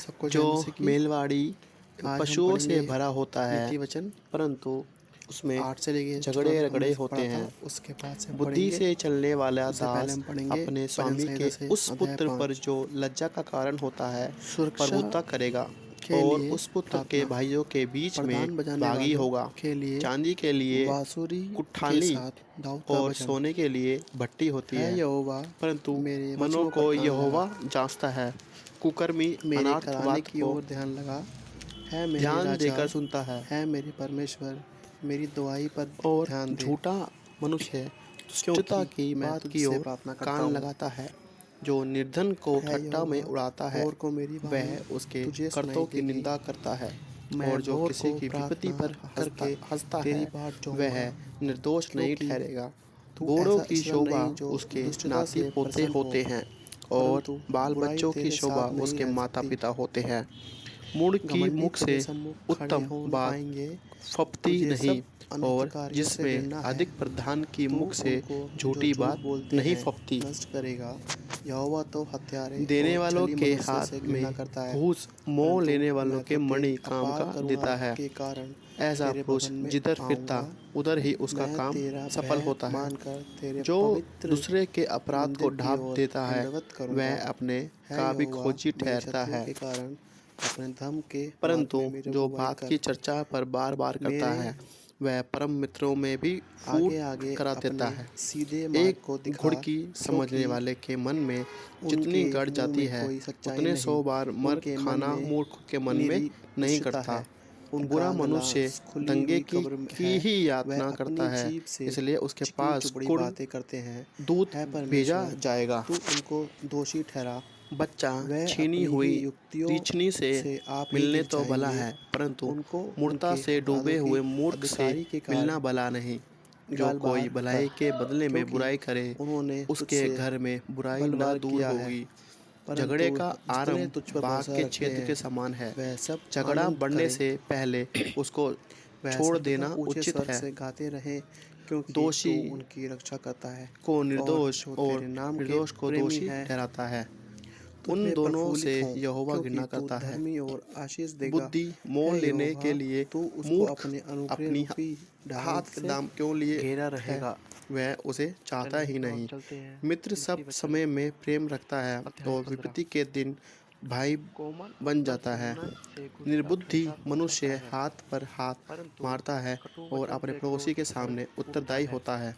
सबको जो जय मसीह की। मेलवाड़ी आज हम पशुओं से पढ़ेंगे भरा होता है, नीति वचन परंतु उसमें 8 से लेके 14 झगड़े तक रगड़े हमने होते पढ़ा था। हैं। उसके बाद से हम बुद्धि पढ़ेंगे। से चलने वाला उससे पहले दास हम पढ़ेंगे अपने भजन स्वामी संहिता के से उस अध्याय पुत्र पर 5। जो लज्जा का कारण होता है सुरक्षा प्रभुता करेगा के और लिए उस पुत्र के प्रार्थना। भाइयों के बीच में प्रधान बजाने भागी वालों होगा। के लिए चांदी के लिए बांसुरी के कुठाली साथ दाऊद का और भजन सोने के लिए भट्टी होती है। है, यहोवा परंतु मेरे मनों वचनों पर को कान लगा, यहोवा जांचता है। कुकर्मी मेरे अनर्थ कराने बात की को ओर ध्यान लगा। है मेरे ध्यान राजा, देकर सुनता है, है मेरे परमेश्वर, मेरी दुआई पर और ध्यान दे, झूठा मनुष्य दुष्टता क्योंकि की मैं बात की तुझसे ओर प्रार्थना करता कान हूँ। लगाता है। जो निर्धन को है ठट्टा में यहोवा, उड़ाता है भोर को मेरी वाणी वह उसके तुझे कर्तों सुनाई की देगी। निंदा करता है, और मैं जो भोर किसी को की विपत्ति प्रार्थना पर करके हंसता तेरी है बाट वह जाऊंगा, निर्दोष नहीं क्योंकि ठहरेगा। तू बूढ़ों ऐसा की ईश्वर शोभा नहीं जो उसके दुष्टता नाती से पोते प्रसन्न हो, होते हैं, और परंतु बाल बुराई बच्चों की तेरे शोभा साथ नहीं उसके रह माता सकती। पिता होते हैं। मूढ़ की घमंडी मुख तेरे से सम्मुख खड़े उत्तम हो न बात पाएंगे। फबती तुझे नहीं, सब अनर्थ और कार्यों से जिसमें घृणा है। अधिक प्रधान की तू मुख से उनको जो झूठी झूठ बात बोलते नहीं हैं फबती। नष्ट करेगा। यहोवा तो हत्यारे देने और वालों छली के मनुष्य से हाथ घृणा में करता है, घूस मोह परंतु लेने वालों मैं के तो तेरी मणि काम अपार का करुणा देता है। के कारण ऐसा तेरे पुरुष भवन में जिधर फिरता आऊँगा। उधर ही उसका मैं काम तेरा सफल भय होता है। मानकर तेरे जो पवित्र दूसरे के अपराध को मंदिर की ढांप ओर देता है दंडवत करूँगा। वह अपने है का भी यहोवा, खोजी मेरे ठहरता शत्रुओं है, के कारण अपने धर्म के मार्ग परंतु में मेरी जो अगुवाई बात कर। की चर्चा पर बार बार करता मेरे है वह परम मित्रों में भी फूट आगे आगे करा देता अपने है। सीधे मार्ग एक को दिखा, घुड़की समझने क्योंकि वाले के मन में जितनी उनके गड़ मुंह जाती में है कोई सच्चाई उतने नहीं। 100 बार मर उनके मन खाना में मूर्ख के मन में नहीं निरक्षता करता। है। उनका बुरा गला मनुष्य खुली दंगे हुई कब्र में की है। ही वह यातना अपनी करता है, जीभ से इसलिए उसके चिकनी पास चुपड़ी कुड़ बातें करते हैं। दूत है भेजा परमेश्वर, जाएगा। तू उनको दोषी ठहरा। बच्चा वह छीनी अपनी हुई ही युक्तियों तीछनी से से आप ही मिलने गिर तो भला जाएंगे। है, परंतु उनको मूर्खता उनके से अपराधों डूबे की हुए मूर्ख से अधिकारी के मिलना कारण भला नहीं। जो गाल कोई बाहर कर, भलाई के बदले में क्योंकि बुराई करे उन्होंने उसके तुझसे घर में बुराई न बलवार दूर किया है। होगी। परंतु झगड़े का जितने आरंभ तुझ पर बाग भरोसा के रखते छेद के हैं समान है। वह सब झगड़ा आनंद बढ़ने करें। से पहले उसको वह छोड़ सर्वदा देना ऊंचे उचित स्वर है। से गाते रहें, क्योंकि तू दोषी उनकी रक्षा करता है को और निर्दोष जो और तेरे नाम के निर्दोष को प्रेमी दोषी है ठहराता है। तुझ उन में दोनों से प्रफुल्लित हों, यहोवा क्योंकि घृणा तू करता है। धर्मी और आशीष देगा। बुद्धि मोल है लेने के यहोवा, लिए तू उसको मूर्ख अपने अनुग्रह अपनी रूपी ढाल हाथ के से दाम क्यों लिए घेरा है, रहेगा। वह उसे चाहता चलिए ही तो अब नहीं। चलते हैं मित्र नीति सब वचन समय में प्रेम रखता है अध्याय और 15। विपत्ति के दिन भाई कोमल बन उत्तर जाता है। सुनने से गुस्सा निर्बुद्धि ठंडा हो मनुष्य जाता है, हाथ पर हाथ परंतु मारता है कटु और वचन अपने से पड़ोसी क्रोध के भड़क सामने उठता उत्तरदायी है। होता है।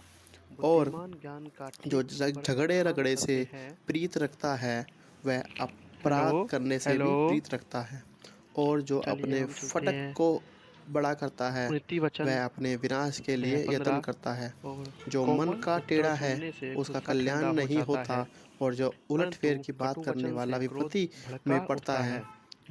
और बुद्धिमान ज्ञान का जो ठीक झगड़े बखान रगड़े से करते हैं। प्रीत रखता है वह हेलो अपराध करने से हेलो भी प्रीत रखता है, और जो चलिए अपने हम चलते फटक हैं को बड़ा करता है नीति वचन वह अपने विनाश के अध्याय लिए यत्न 15। करता है। और जो मन कोमल का उत्तर टेढ़ा है सुनने से उसका गुस्सा कल्याण ठंडा हो नहीं जाता है, होता, और जो परंतु उलटफेर की बात कटु करने वचन वाला से क्रोध विपत्ति भड़का में पड़ता उठता है। है।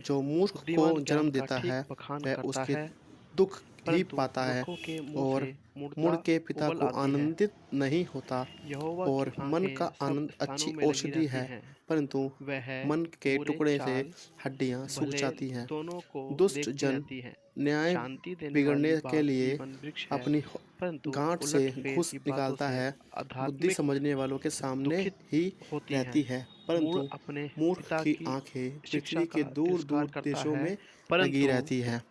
जो मूर्ख को बुद्धिमान ज्ञान जन्म का देता ठीक है बखान वह करता उसके है, दुख ही परंतु पाता है, मूर्खों के मुंह और से मुड़ मूर्खता के पिता उबल को आती है। आनंदित नहीं होता। यहोवा की और मन का आंखें सब आनंद स्थानों अच्छी में लगी औषधि रहती है, हैं। परंतु वह मन के बुरे टुकड़े से चाल हड्डियां सूख भले जाती हैं। दोनों को दुष्ट देखती जन रहती है। न्याय शांति देने वाली बिगड़ने के बात लिए जीवन वृक्ष है, अपनी परंतु गांठ से उलट फेर घुस की बातों निकालता से है। बुद्धि आध्यात्मिक समझने वालों के सामने दुखित ही होती हैं। रहती है, मूढ़ परंतु अपने मूर्ख पिता की की आंखें शिक्षा पृथ्वी के का दूर तिरस्कार दूर करता देशों है, में लगी परंतु रहती है।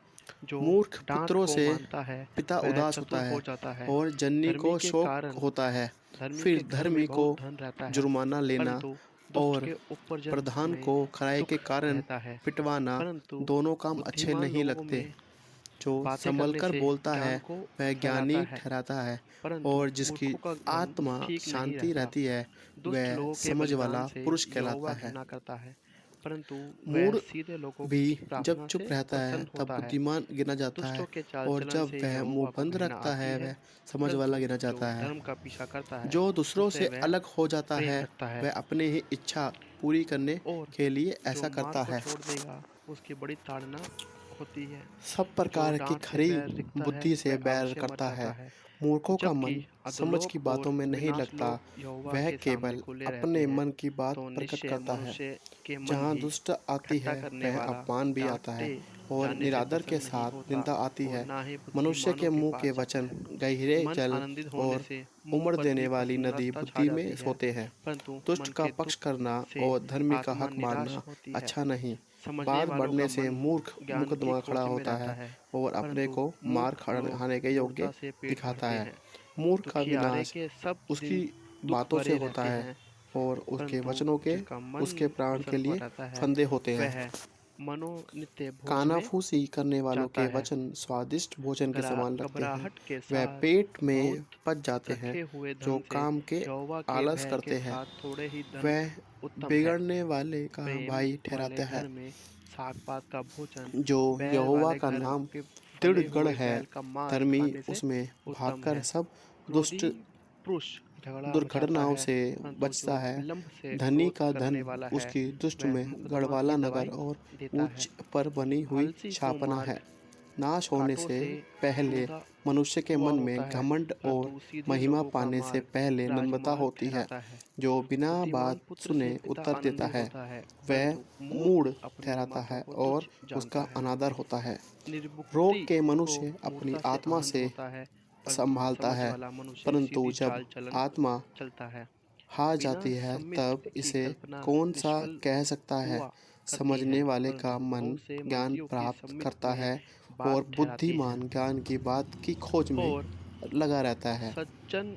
जो मूर्ख डांट पुत्रों को से मानता है पिता वह उदास चतुर होता हो है जाता है। और जननी धर्मी को के शोक कारण होता है। धर्मी फिर के घर में धर्मी को बहुत धन रहता है, जुर्माना लेना परंतु दुष्ट और के उपार्जन प्रधान में को खराई के दुख कारण रहता है। पिटवाना परंतु दोनों काम अच्छे बुद्धिमान नहीं लोगों लगते। में जो बातें करने संभलकर से बोलता है ज्ञान को वह फैलाता ज्ञानी है, ठहराता है, परंतु और जिसकी मूर्खों का मन आत्मा ठीक नहीं शांति रहता। रहती है दुष्ट वह लोगों के समझ बलिदान वाला से पुरुष कहलाता यहोवा है। घृणा करता है, परंतु वह मूढ़ सीधे लोगों भी की जब प्रार्थना चुप से रहता है प्रसन्न तब होता है। बुद्धिमान गिना जाता दुष्टों है, के चाल और चलन जब से वह मुंह यहोवा को बंद घृणा रखता आती है है, वह समझ वाला परंतु गिना जो जाता है। धर्म का पीछा करता है जो दूसरों उससे से वह अलग हो जाता प्रेम है रखता है। वह अपनी ही इच्छा पूरी करने और के लिए जो ऐसा मार्ग करता को है। छोड़ देगा उसकी बड़ी ताड़ना होती है। सब जो प्रकार की डांट से खरी बैर दिखता है बुद्धि से वह बैर अवश्य मर करता जाता है। है, मूर्खों का जबकि मन समझ अधोलोक की बातों और में नहीं विनाश लगता, लोग यहोवा वह के सामने केवल खुले रहते अपने हैं। मन की बात तो प्रकट निश्चय करता है। मनुष्य के मन जहाँ भी दुष्ट आती ठट्ठा है करने वह वाला अपमान भी आता है, डांटते और जानने से निरादर के पसंद नहीं साथ होता निंदा आती और है। ना ही मनुष्य के बुद्धिमानों के मुंह पास के जाता वचन है। गहरे मन जल आनंदित होने और से मुंह उमड़ पर देने भी वाली नदी प्रसन्नता छा बुद्धि में जाती है, सोते हैं। परंतु दुष्ट मन का के पक्ष दुख करना से और धर्मी का आत्मा हक निराश मानना होती है। अच्छा नहीं। समझने बात वालों बढ़ने का से मन मूर्ख ज्ञान की मुकदमा खड़ा खोज में होता रहता है है, और अपने परंतु को मार मूर्ख लोग खाने के मूर्खता योग्य से पेट दिखाता भरते है। हैं। मूर्ख का दुखियारे विनाश के सब उसकी दिन दुख बातों से भरे होता रहते है हैं, और उसके परंतु वचनों के जिसका मन उसके प्राण के प्रसन्न हुआ लिए रहता है फंदे होते हैं। वह मनोनित्य भोज में कानाफूसी करने वालों जाता के है। वचन स्वादिष्ट भोजन के समान लगते हैं। घबराहट के वह साथ पेट में बहुत पच जाते हैं। रखे हुए जो धन से काम के यहोवा के आलस भय के करते हैं साथ थोड़े ही धन वह उत्तम है। बिगड़ने वाले का प्रेम भाई वाले ठहराता है। घर में साग पात का भोजन जो बैल यहोवा वाले का घर नाम के दृढ़ फले गढ़ हुए है, बैल का मांस धर्मी खाने से उसमें उत्तम भागकर है। सब क्रोधी दुष्ट पुरुष झगड़ा मचाता दुर्घटनाओं है, से परंतु जो बचता है। विलम्ब से धनी क्रोध का करने धन वाला है उसकी दृष्टि वह में मुकदमा की गढ़वाला नगर दवाई और देता है। ऊंच पर बनी हुई आलसी को छापना है। मार्ग नाश होने कांटों से से पहले रुंधा मनुष्य के हुआ मन होता में है, घमंड और परंतु सीधे महिमा लोगों का पाने से मार्ग पहले नम्रता राजमार्ग होती है। ठहराता है। जो बिना बुद्धिमान बात पुत्र से सुने पिता उत्तर देता आनंदित है होता है, वह परंतु मूढ़ मूर्ख अपनी ठहराता माता है को तुच्छ और उसका जानता है। अनादर होता है। रोग निर्बुद्धि के को मनुष्य अपनी मूर्खता से आत्मा आनंद से होता है, परंतु संभालता समझ है, वाला मनुष्य परंतु सीधी जब चाल चलन आत्मा चलता है। हार बिना जाती है सम्मित तब की इसे कल्पना कौन सा निष्फल कह सकता है। हुआ करती है, समझने वाले का परंतु मन बहुत से ज्ञान मंत्रियों की प्राप्त सम्मित करता में है बात और ठहराती है। बुद्धिमान ज्ञान की बात की खोज में और लगा रहता है। सज्जन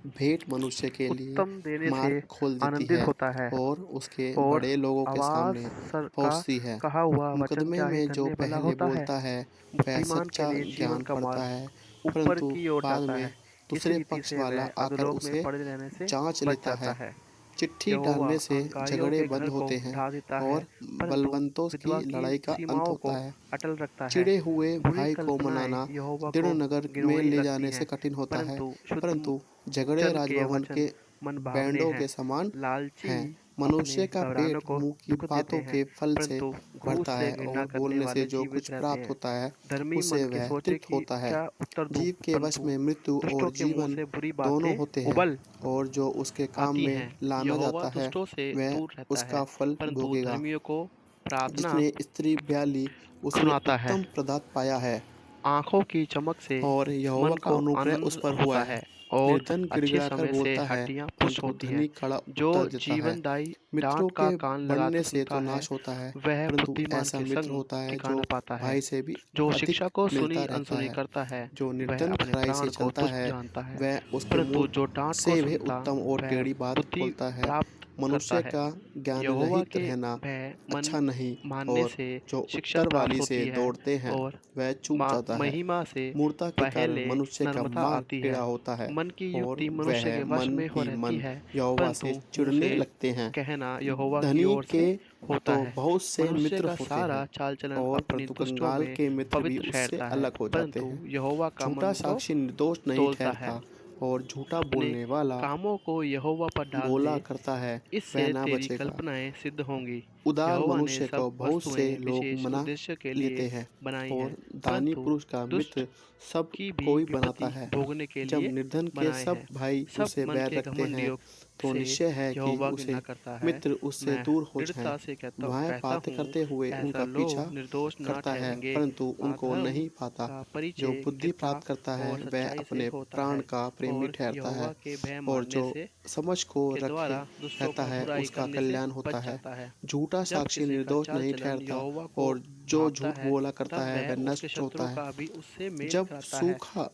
भेंट मनुष्य के लिए उत्तम देने से मार्ग खोल देती आनंदित है होता है, और उसके और बड़े लोगों के आवाज सामने सर का पहुंचती है। कहा हुआ वचन मुकदमे क्या ही में जो धन्य भला पहले होता है। बोलता है वह बुद्धिमान के सच्चा लिए जीवन ज्ञान का पढ़ता मार्ग है, ऊपर परंतु की ओर बाद जाता में है, इसी दूसरे रीति पक्ष से वाला वह आकर अधोलोक में उसे पड़े रहने से जांच बच लेता जाता है। है। चिट्ठी यहोवा डालने से अहंकारियों झगड़े के बंद घर को होते हैं ढा देता है, और परंतु बलवंतों की विधवा की लड़ाई का अंत सीमाओं होता को है। अटल रखता है। चिढ़े हुए बुरी भाई को कल्पनाएं मनाना यहोवा दृढ़ को नगर में गिरोनी ले लगती जाने से हैं, कठिन होता है, परंतु शुद्ध परंतु झगड़े जन के राजभवन वचन के मन भावने बैंडों हैं। के समान लालची हैं। अपने मनुष्य का घबराने पेट को मुंह की दुख देते बातों हैं, के फल से परंतु घूस भरता से है घृणा और करने बोलने से वाले जो कुछ जीवित रहते प्राप्त हैं। होता है धर्मी मन उससे के वह सोचे तृप्त कि होता है। क्या उत्तर दूं, जीव के वश परंतु में मृत्यु दुष्टों और के मुंह जीवन से बुरी दोनों बातें होते हैं उबल और जो उसके काम आती में हैं। लाना यहोवा जाता है दुष्टों से वह दूर रहता है, उसका फल परंतु भोगेगा। धर्मियों को प्रार्थना जिसने स्त्री ब्याली उसने सुनाता है। उत्तम पदार्थ पाया है आंखों की चमक से और यहोवा मन का को अनुग्रह उस आनंद पर हुआ होता है। है, और निर्धन अच्छे गिड़गिड़ाकर समय से बोलता है हड्डियां पुष्ट परंतु होती हैं। धनी कड़ा जो उत्तर देता है। जीवनदायी मित्रों डांट का के कान बढ़ने लगाकर से तो सुनता है नाश होता है, वह परंतु बुद्धिमान ऐसा के मित्र संग होता है ठिकाना जो पाता है। भाई से भी जो शिक्षा अधिक को मिलता सुनी रहता अनसुनी है। करता है जो वह निर्धन अपने खराई से प्राण को चलता तुच्छ है जानता है, वह उसके परंतु मुंह जो डांट को से भी सुनता उत्तम और वह टेढ़ी बात बुद्धि बोलता है। प्राप्त करता मनुष्य है। का ज्ञान यहोवा रहित के रहना भय मन अच्छा नहीं मानने और से जो शिक्षा उत्तर प्राप्त वाली से होती है, दौड़ते हैं और वह चूक जाता है। महिमा से मूर्खता के कारण पहले मनुष्य का नर्मदा मार्ग आती टेढ़ा है। होता है मन की और युक्ति मनुष्य वह के वश मन में हो ही रहती मन है, यहोवा परंतु से मुंह चिढ़ने से लगते हैं। कहना यहोवा की धनी ओर के से होता तो है। बहुत से मनुष्य मित्र का होते सारा हैं चाल चलन और अपनी परंतु दृष्टियों कंगाल में के मित्र भी पवित्र उससे ठहरता है, अलग हो जाते परंतु हैं। यहोवा का झूठा मन तो साक्षी निर्दोष नहीं तोलता है। ठहरता और झूठा अपने बोलने वाला कामों को यहोवा पर डाल बोला दे, करता है वह इससे ना तेरी बचेगा। कल्पनाएं सिद्ध होंगी। उदार यहोवा ने मनुष्य सब को बहुत से वस्तुएं लोग विशेष मना उद्देश्य के लेते लिए हैं बनाई हैं, और दानी परंतु पुरुष का दुष्ट मित्र सब की भी कोई बनाता विपत्ति है। भोगने के जब लिए निर्धन के बनाए सब हैं। भाई सब उसे मन बैर के रखते हैं घमंडियों तो से निश्चय है कि यहोवा उसे घृणा करता है। मित्र उससे मैं दूर हो जाएं। दृढ़ता से वह कहता बातें हूँ, करते हुए ऐसा उनका पीछा लोग निर्दोष न करता है ठहरेंगे। परंतु उनको अधर्म नहीं पाता। का जो परिचय बुद्धि कृपा प्राप्त करता है और वह सच्चाई से अपने होता प्राण है, का प्रेमी और ठहरता है यहोवा के भय और मानने जो से समझ को के रखे द्वारा दुष्टों रहता का है बुराई उसका करने से कल्याण होता बच है। जाता है। झूठा जब साक्षी किसी का निर्दोष चाल नहीं चलन ठहरता यहोवा को और जो भाता झूठ है, बोला करता तब है वह वह उसके नष्ट होता शत्रु है। का भी उससे मेल जब कराता है।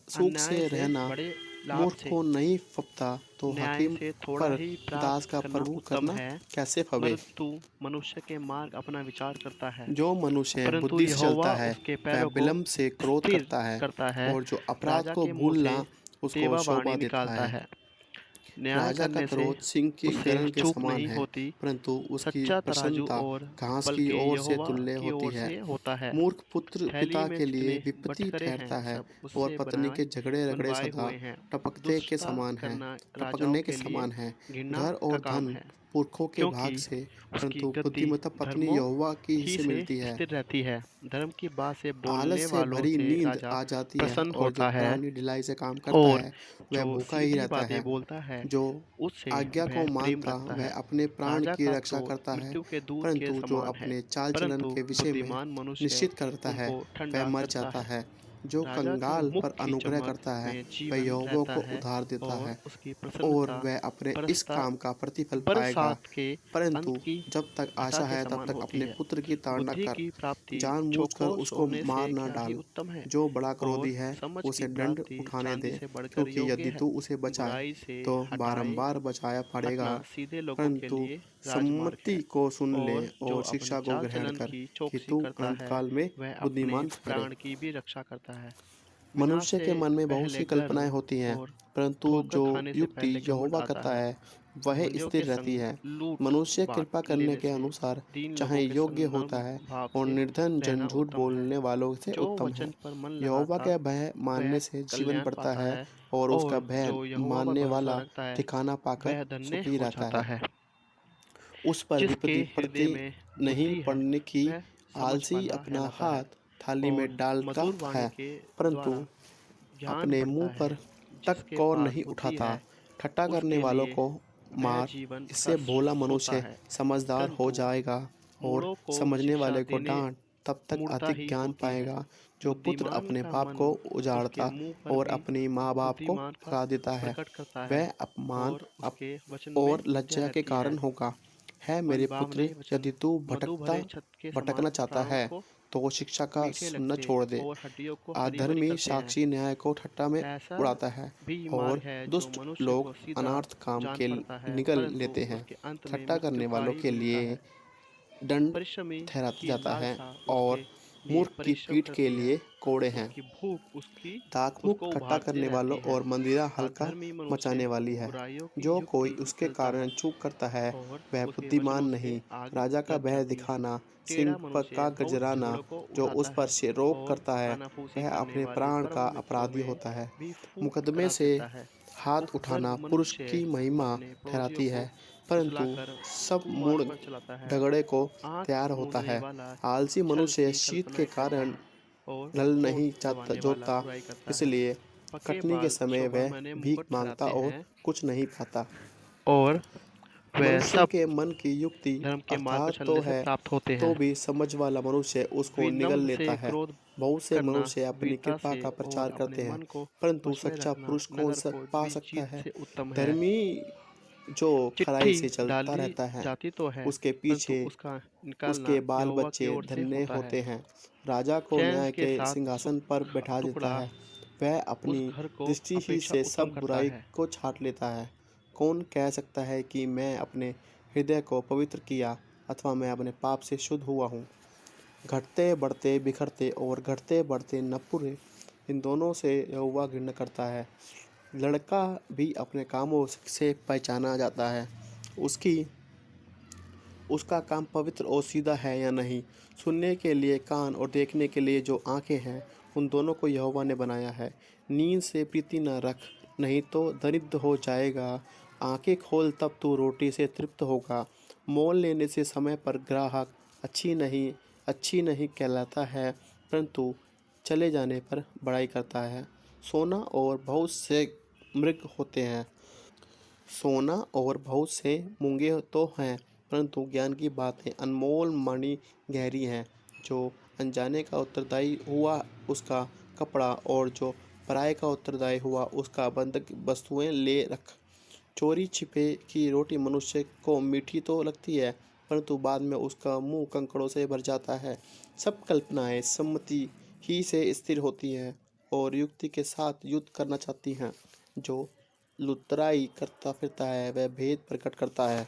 सूख अन्याय से से रहना बड़े लाभ मूर्ख से को नहीं फबता तो न्याय हकीम से थोड़ा पर ही दास प्राप्त का करना प्रभु उत्तम करना है। कैसे फबे। परंतु मनुष्य के मार्ग अपना विचार करता है, जो मनुष्य परंतु बुद्धि से यहोवा चलता है उसके वह पैरों को विलम्ब से क्रोध स्थिर करता है करता है। और जो अपराध राजा को के मुंह से भूलना उसको तेवा शोभा वाणी देता निकालता है। है। न्याय राजा का करने से क्रोध सिंह की उससे गर्जन के चूक समान नहीं है होती। परंतु उसकी सच्चा तराजू प्रसन्नता और घास बल की के ओर से यहोवा तुल्य की होती ओर है। से होता है। मूर्ख पुत्र थैली पिता में के लिए जितने विपत्ति बटखरे हैं ठहरता है सब और उससे पत्नी के झगड़े रगड़े बनवाए सदा हुए हैं। टपकते के दुष्टता समान है करना राजाओं टपकने के के लिए समान है। घृणा घर का और काम धन है, पुरखों के भाग क्योंकि से, उसकी परंतु गति बुद्धिमत्ता पत्नी धर्मों यहोवा की ही से से मिलती है। स्थिर रहती है। धर्म की बात से आलस बोलने से वालों भरी से नींद राजा आ जाती है, प्रसन्न और जो होता है, प्राणी ढिलाई से काम करता और है वह जो भूखा ही सीधी रहता बातें है। बोलता है जो उससे आज्ञा को वह प्रेम मानता रखता वह है। अपने प्राण राजा की का रक्षा क्रोध करता है, मृत्यु के दूत के परंतु जो समान है, अपने चाल चलन परंतु के विषय में बुद्धिमान मनुष्य निश्चित करता है उनको वह ठंडा मर करता जाता है। है। जो राजा के कंगाल मुख पर की अनुग्रह चमक करता है में वह जीवन यहोवा रहता को है, उधार देता और है, उसकी और प्रसन्नता वह अपने इस बरसता काम का प्रतिफल पाएगा। बरसात के अंत परंतु की जब तक घटा आशा के है तब समान तक होती अपने है। पुत्र की ताड़ना बुद्धि कर, की प्राप्ति जानबूझकर चोखो उसको सोने मार से न क्या ही डाल। उत्तम है, जो बड़ा क्रोधी और है समझ की उसे दंड प्राप्ति उठाने चांदी दे, से बढ़कर क्योंकि योग्य यदि है। तू उसे बचाए बुराई से तो हटाए बारंबार बचाया पड़ेगा। हटना सीधे लोगों के परंतु लिए राजमार्ग सम्मति है, को सुन ले और जो और अपनी शिक्षा को चाल ग्रहण चलन कर, की कि चौकसी तू करता है अंतकाल में वह अपने बुद्धिमान ठहरे। प्राण की भी रक्षा करता है। विनाश मनुष्य से के मन में बहुत पहले सी कल्पनाएं गर्व, होती हैं, और परंतु ठोकर जो खाने से युक्ति पहले घमंड यहोवा आता करता है। है वह घमंडियों स्थिर के रहती संग है। लूट मनुष्य बांट कृपा करने लेने के से अनुसार दीन चाहे लोगों के योग्य संग होता नर्म है, भाव और से निर्धन जन रहना झूठ उत्तम है। बोलने वालों से जो उत्तम है। वचन पर मन यहोवा लगाता का भय वह मानने से जीवन कल्याण बढ़ता पाता है, है, और उसका और भय जो यहोवा पर मानने भरोसा वाला रखता है ठिकाना पाकर वह धन्य सुखी हो रहता जाता है। है। उस पर जिसके विपत्ति हृदय पड़ती में नहीं बुद्धि है पड़ने की वह समझ आलसी वाला अपना कहलाता है, हाथ थाली में और डालता मधुर वाणी है, के परंतु द्वारा ज्ञान अपने मुंह बढ़ता है। पर तक जिसके कौर पास नहीं बुद्धि उठाता। है ठट्टा करने उसके वालों लिए को वह मार, जीवन का इससे भोला सोता मनुष्य है, समझदार हो परंतु जाएगा, और मूढ़ों को समझने शिक्षा वाले को देने डांट तब तक मूर्खता अधिक ही ज्ञान होती है। पाएगा। जो पुत्र बुद्धिमान अपने का बाप मन को उसके उजाड़ता मुंह पर और भी अपनी माँ बाप को बुद्धिमान का भगा देता है, प्रकट करता है, वह अपमान और उसके वचन में और विद्या लज्जा के रहती है। कारण होगा। है मेरे पुत्र, मनभावने वचन यदि तू मधु भरे छत के भटकना समान चाहता प्राणों है को तो शिक्षा का मीठे सुनना लगते, छोड़ दे। और हड्डियों को हरी भरी अधर्मी करते हैं। साक्षी न्याय को ठट्ठा में ऐसा उड़ाता है, भी मार्ग और है जो दुष्ट मनुष्य लोग को सीधा अनर्थ काम जान के पड़ता है, निगल परंतु लेते हैं। उसके अंत में ठट्टा मृत्यु करने का वालों ही के मिलता लिए है। दंड परिश्रमी ठहराता की जाता है, लालसा और उसके लिए मूर्ख की परिश्रम पीठ के करती है, लिए कोड़े हैं। उसकी भूख दाकमुक उसको ठट्टा उभारती करने वालों रहती है। और मंदिरा हल्का अधर्मी मचाने मनुष्य वाली है। बुराइयों की जो कोई युक्ति उसके उछलता कारण है, चूक करता है और वह उसके बुद्धिमान वचनों से नहीं। आग राजा का लग भय जाती है। दिखाना, सिंह टेढ़ा पर का मनुष्य बहुत गरजराना, झगड़ों को जो उठाता उस पर है, से रोक और करता है कानाफूसी वह करने अपने वाले प्राण का परम मित्रों अपराधी में होता है। भी फूट मुकदमे करा से देता है। हाथ उपद्रव उठाना पुरुष मनुष्य की महिमा अपने पड़ोसियों ठहराती को है, परंतु फुसलाकर सब कुमार्ग मूढ़ पर चलाता है। झगड़े को आँख तैयार होता मूंदने है। वाला आलसी छल मनुष्य की शीत के कल्पनाएँ करता कारण है, और हल होंठ नहीं दबाने वाला जोतता, बुराई करता है। इसलिए पके कटनी के बाल समय शोभा वह माने भीख मुकुट मांगता चढ़ाते और हैं, कुछ नहीं पाता। और वह मनुष्य सब के मन की युक्ति धर्म के मार्ग पर अर्थात तो चलने से है, प्राप्त होते तो हैं। भी समझ वाला मनुष्य उसको निगल विनम्र लेता से है। क्रोध बहुत से करना, मनुष्य अपनी वीरता कृपा से का और प्रचार अपने करते हैं, मन को परंतु वश में सच्चा रखना पुरुष कौन नगर को पा भी सकता जीत है। से उत्तम है। धर्मी जो खराई चिट्ठी से चलता डाली रहता है जाती तो है, उसके परंतु पीछे उसका निकालना उसके बाल यहोवा की बच्चे ओर से धन्य होता है। होते हैं। राजा को चैन न्याय के के साथ सुख सिंहासन पर का बैठा देता टुकड़ा है। वह उस अपनी घर को दृष्टि ही अपेक्षा से उत्तम सब करता बुराई है। को छांट लेता है। कौन कह सकता है कि मैं अपने हृदय को पवित्र किया, अथवा मैं अपने पाप से शुद्ध हुआ हूँ। घटते बढ़ते बिखरते और घटते बढ़ते नपुरे, इन दोनों से यहोवा घृणा करता है। लड़का भी अपने कामों से पहचाना जाता है, उसकी उसका काम पवित्र और सीधा है या नहीं। सुनने के लिए कान और देखने के लिए जो आंखें हैं, उन दोनों को यहोवा ने बनाया है। नींद से प्रीति न रख, नहीं तो दरिद्र हो जाएगा। आंखें खोल, तब तू रोटी से तृप्त होगा। मोल लेने से समय पर ग्राहक अच्छी नहीं कहलाता है, परंतु चले जाने पर बड़ाई करता है। सोना और बहुत से मृग होते हैं, सोना और बहुत से मूंगे तो हैं, परंतु ज्ञान की बातें अनमोल मणि गहरी हैं। जो अनजाने का उत्तरदायी हुआ उसका कपड़ा, और जो पराये का उत्तरदायी हुआ उसका बंधक वस्तुएं ले रख। चोरी छिपे की रोटी मनुष्य को मीठी तो लगती है, परंतु बाद में उसका मुंह कंकड़ों से भर जाता है। सब कल्पनाएं सम्मति ही से स्थिर होती हैं, और युक्ति के साथ युद्ध करना चाहती हैं। जो लुतराई करता फिरता है वह भेद प्रकट करता है,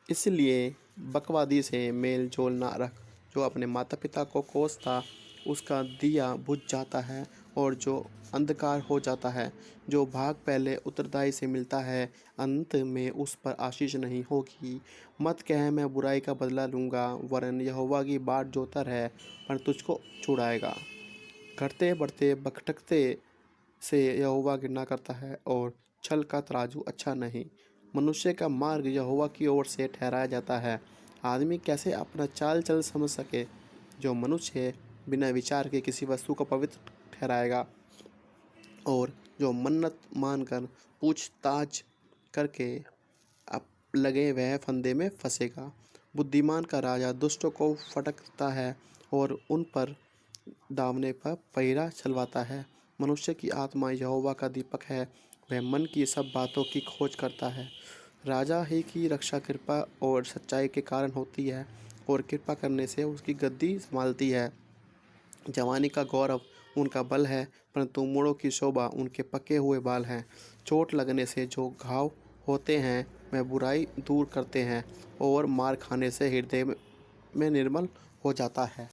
इसलिए बकवादी से मेल जोल ना रख। जो अपने माता पिता को कोसता उसका दिया बुझ जाता है, और जो अंधकार हो जाता है। जो भाग पहले उत्तरदायी से मिलता है, अंत में उस पर आशीष नहीं होगी। मत कह मैं बुराई का बदला लूँगा, वरन यहोवा की बाट जोता रह, पर तुझको छुड़ाएगा। घटते बढ़ते भटकते से यहोवा घृणा करता है, और छल का तराजू अच्छा नहीं। मनुष्य का मार्ग यहोवा की ओर से ठहराया जाता है। आदमी कैसे अपना चाल चल समझ सके? जो मनुष्य बिना विचार के किसी वस्तु को पवित्र ठहराएगा और जो मन्नत मानकर पूछताछ करके अब लगे वह फंदे में फंसेगा। बुद्धिमान का राजा दुष्टों को फटकता है और उन पर दावने पर पहिरा चलवाता है। मनुष्य की आत्मा यहोवा का दीपक है, वह मन की सब बातों की खोज करता है। राजा ही की रक्षा कृपा और सच्चाई के कारण होती है और कृपा करने से उसकी गद्दी संभालती है। जवानी का गौरव उनका बल है, परंतु मूढ़ों की शोभा उनके पके हुए बाल हैं। चोट लगने से जो घाव होते हैं वह बुराई दूर करते हैं और मार खाने से हृदय में निर्मल हो जाता है।